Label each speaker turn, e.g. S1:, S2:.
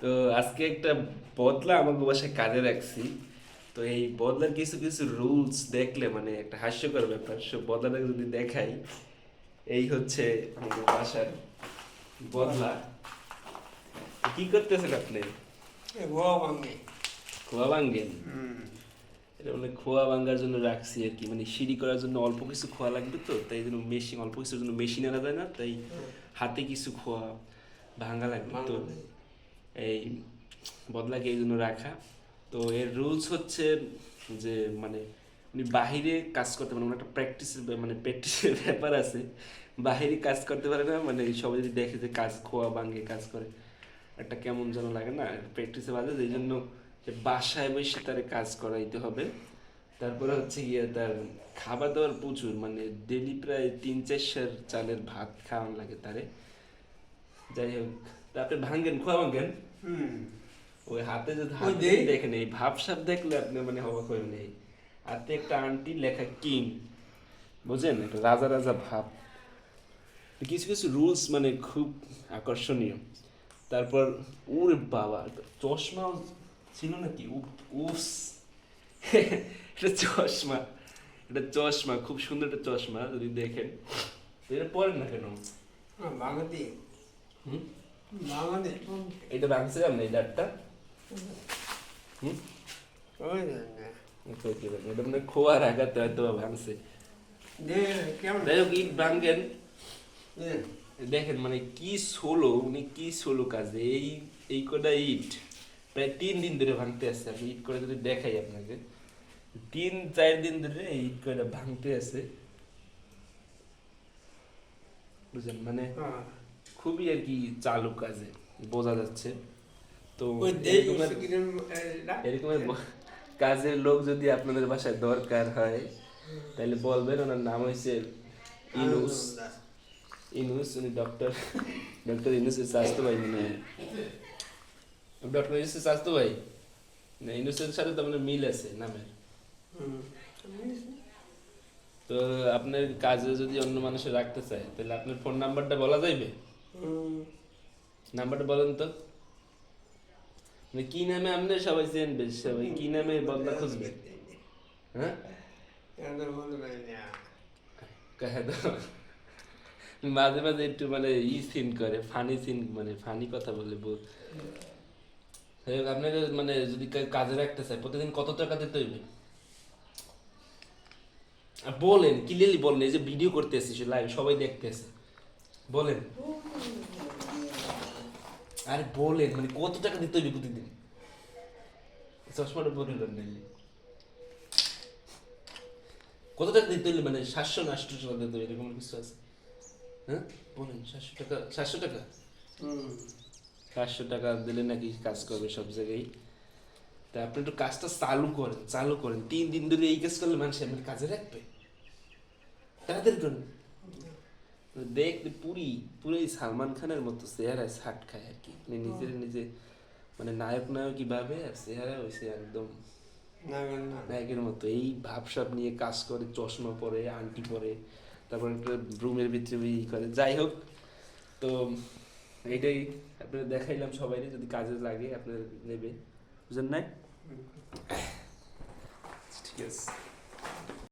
S1: তো আজকে একটা বদলা আমাকে বাসায় কাজে রাখছি। তো এই বদলার কিছু কিছু রুলস দেখলে মানে একটা হাস্যকর ব্যাপার, সব বদলাটাকে যদি দেখাই, এই হচ্ছে আমাদের বাসার বদলা। কি করতেছেন আপনি?
S2: গোয়া ভাঙে।
S1: খোয়া ভাঙ্গেন? এটা মানে খোয়া ভাঙ্গার জন্য রাখছি আর কি, মানে সিঁড়ি করার জন্য অল্প কিছু খোয়া লাগবে, তো তাই জন্য মেশিন, অল্প কিছুর জন্য মেশিন আনা যায় না, তাই হাতে কিছু খোয়া ভাঙা লাগবে। তো এই বদলাকে এই জন্য রাখা। তো এর রুলস হচ্ছে যে মানে উনি বাহিরে কাজ করতে পারে, মানে একটা প্র্যাকটিসের ব্যাপার আছে। বাহিরে কাজ করতে পারে না, মানে সবাই যদি দেখে যে কাজ খোয়া ভাঙে কাজ করে, একটা কেমন যেন লাগে না, প্র্যাকটিসে বাজে। এই জন্য যে বাসায় বসে তার কাজ করাইতে হবে। তারপরে হচ্ছে গিয়ে তার খাবার দাবার প্রচুর, মানে ডেলি প্রায় 3-4 চালের ভাত খাওয়ানো লাগে তারে। যাই হোক, তারপরে ভাঙ্গেন, খোয়া ভাঙ্গেন। ওই হাতে যদি হাত দেখেন, এই ভাবসাব দেখলে আপনি মানে অবাক হয়ে নেই। হাতে একটা আন্টি লেখা কিং, বুঝেন, একটা রাজা রাজা ভাব। কিছু কিছু রুলস মানে খুব আকর্ষণীয়। তারপর ওরে বাবা, চশমাও ছিল নাকি? উফস এটা চশমা, এটা চশমা, খুব সুন্দর একটা চশমা যদি দেখেন। এটা পরেন না কেন?
S2: বাঙালি
S1: হুম,
S2: বাঙালি
S1: এটা ভাঙছে আপনি এই দাঁতটা? হুম, এটা মানে খোয়ার আঘাতে হয়তো বা ভাঙছে।
S2: কেমন
S1: যাই হোক, ইট ভাঙ্গেন। দেখেন মানে কি সোলো, উনি কি সোলো কাজে, এই কটা ইট প্রায় 3 দিন ধরে ভাঙতে আসছে। আমি ইট করে যদি দেখাই আপনাকে, 3-4 দিন ধরে এই ইট কটা ভাঙতে আছে, বুঝলেন, মানে খুবই আর কি চালু কাজে বোঝা যাচ্ছে। তো এরকমের কাজের লোক যদি আপনাদের বাসায় দরকার হয়, তাহলে বলবেন। ওনার নাম হয়েছে ইনুস। ইনুস, উনি ডক্টর ইনুসের স্বাস্থ্য ভাই, মানে ডক্টর ইনুসের স্বাস্থ্য ভাই না, ইনুসের সাথে তো মানে মিল আছে নামের। তো আপনার কাজে যদি অন্য মানুষের রাখতে চায়, তাহলে আপনার ফোন নাম্বারটা বলা যাইবে? নাম্বারটা বলেন তো। মানে কি নামে আপনি সবাই চেনবে, সবাই কি নামে বদলা খুঁজবে? হ্যাঁ, কহে তো। মাঝে মাঝে একটু মানে সিন করে, ফানি সিন, মানে ফানি কথা বলে আপনাকে মানে যদি কাজে রাখতে চাই, প্রতিদিন কত টাকা দিতে হইবে? বলেন, ক্লিয়ারলি বলেন, এই যে ভিডিও করতে এসেছি লাইভ, সবাই দেখতেছে, বলেন। আরে বলেন, মানে কত টাকা দিতে হইবে প্রতিদিন? চশমাটা বলিলেন নাকি? কত টাকা দিতে হইলে, মানে 700 না 800 টাকা দিতে হইবে, এরকম কিছু আছে? হ্যাঁ বলেন, 700 টাকা? 700 টাকা? 700 টাকা দিলে নাকি কাজ করবে সব জায়গায়? তা আপনি একটু কাজটা চালু করেন 3 দিন ধরে এই কাজ করলে মানুষ আপনার কাজে রাখবে? তাড়াতাড়ি করেন। দেখতে পুরোই সালমান খানের মতো চেহারায় ছাট খায় আর কি, মানে নিজের নিজে মানে নায়কই ভাবে, আর চেহারা হয়েছে একদম নায়কের মতো। এই ভাবসাব নিয়ে কাজ করে, চশমা পরে, আংটি পরে, তারপর একটা রুমের ভিতরে করে। যাই হোক, তো এইটাই আপনাদের দেখাইলাম, সবাই যদি কাজে লাগে আপনার নেবে, বুঝলেন না? ঠিক আছে।